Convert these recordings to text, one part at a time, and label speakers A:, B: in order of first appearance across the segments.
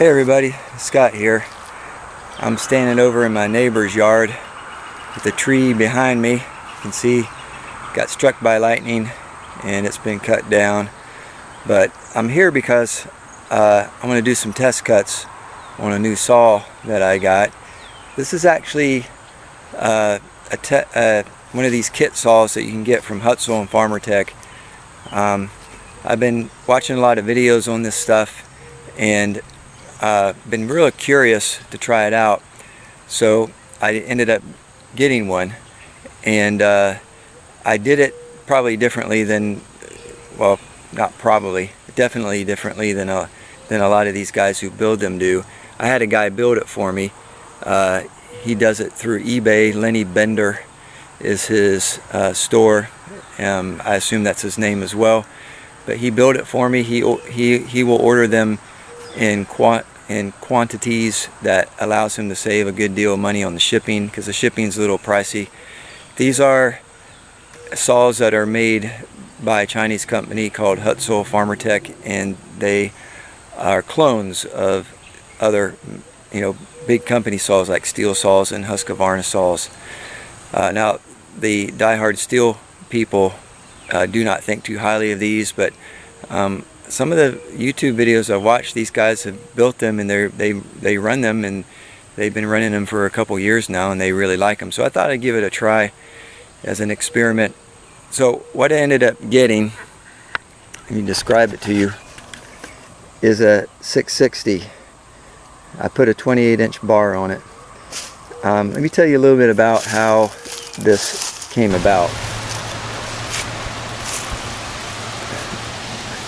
A: Hey everybody, Scott here. I'm standing over in my neighbor's yard with the tree behind me. You can see got struck by lightning and it's been cut down. But I'm here because I'm going to do some test cuts on a new saw that I got. This is actually one of these kit saws that you can get from Hutzl Farmertec. I've been watching a lot of videos on this stuff and been really curious to try it out, so I ended up getting one, and I did it probably differently than, well, not probably, definitely differently than a lot of these guys who build them do. I had a guy build it for me. He does it through eBay. Lenny Bender is his store. I assume that's his name as well. But he built it for me. He will order them in quantities that allows him to save a good deal of money on the shipping, because the shipping's a little pricey. These are saws that are made by a Chinese company called Hutzl Farmertec, and they are clones of other, big company saws like Steel saws and Husqvarna saws. Now, the diehard steel people do not think too highly of these, but some of the YouTube videos I've watched, these guys have built them and they run them, and they've been running them for a couple years now, and they really like them. So I thought I'd give it a try as an experiment. So what I ended up getting, let me describe it to you, is a 660. I put a 28-inch bar on it. Let me tell you a little bit about how this came about.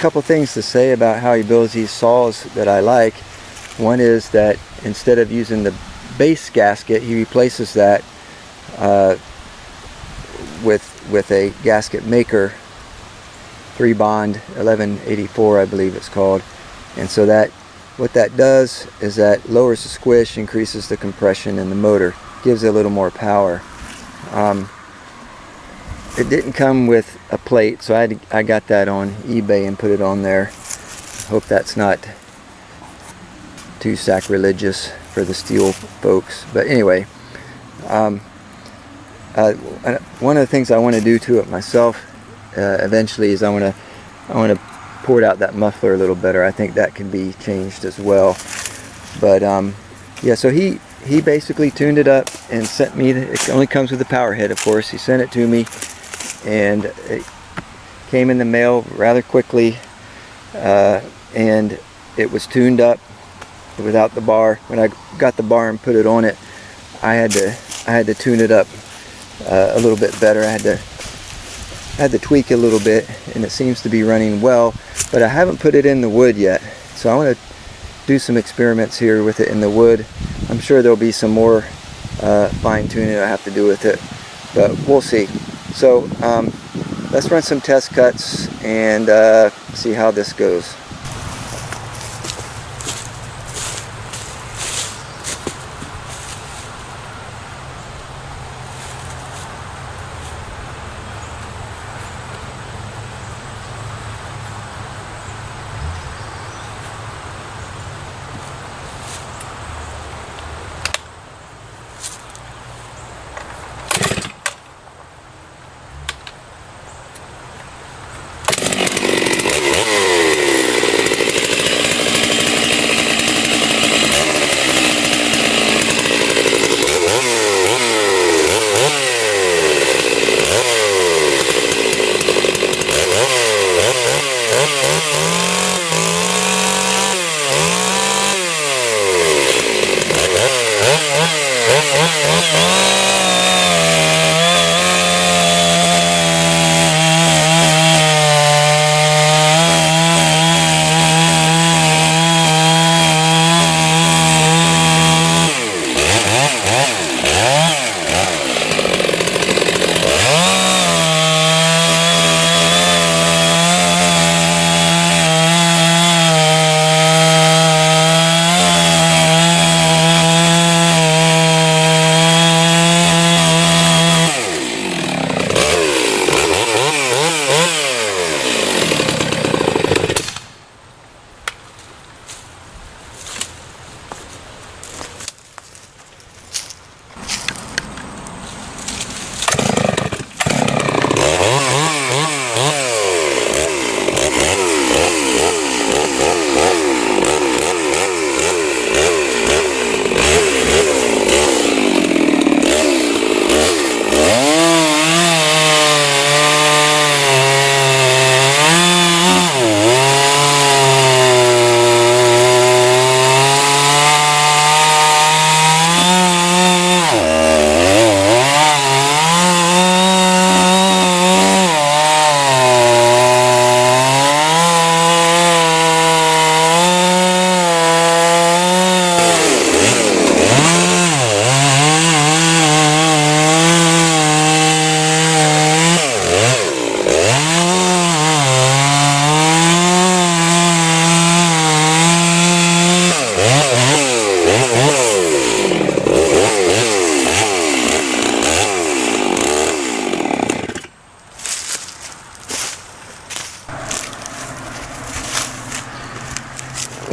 A: Couple things to say about how he builds these saws that I like. One is that instead of using the base gasket, he replaces that with a gasket maker, 3 bond 1184 I believe it's called. And so that what that does is that lowers the squish, increases the compression in the motor, gives it a little more power. It didn't come with a plate, so I got that on eBay and put it on there. Hope that's not too sacrilegious for the steel folks. But anyway, one of the things I want to do to it myself eventually is I want to pour out that muffler a little better. I think that can be changed as well. But yeah, so he basically tuned it up and sent me. It only comes with the power head, of course. He sent it to me, and it came in the mail rather quickly, and it was tuned up without the bar. When I got the bar and put it on it, I had to tune it up a little bit better. I had to tweak a little bit, and it seems to be running well, but I haven't put it in the wood yet. So I want to do some experiments here with it in the wood. I'm sure there'll be some more fine tuning I have to do with it, but we'll see. So let's run some test cuts and see how this goes.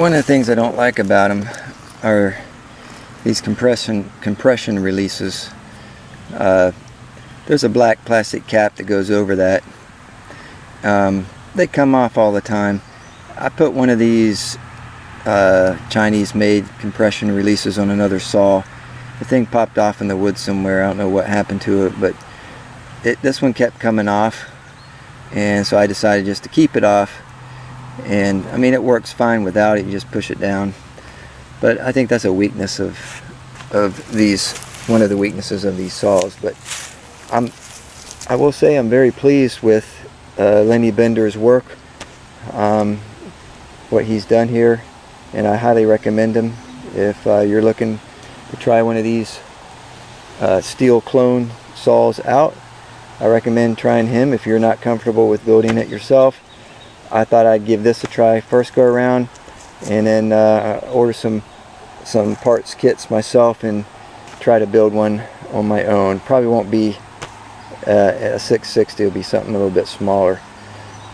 A: One of the things I don't like about them are these compression releases. There's a black plastic cap that goes over that. They come off all the time. I put one of these Chinese made compression releases on another saw. The thing popped off in the wood somewhere. I don't know what happened to it, but this one kept coming off, and so I decided just to keep it off. And I mean, it works fine without it. You just push it down. But I think that's a weakness of these, one of the weaknesses of these saws. But I will say I'm very pleased with Lenny Bender's work, what he's done here, and I highly recommend him if you're looking to try one of these steel clone saws out. I recommend trying him if you're not comfortable with building it yourself. I thought I'd give this a try first go around, and then order some parts kits myself and try to build one on my own. Probably won't be a 660, it'll be something a little bit smaller.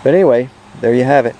A: But anyway, there you have it.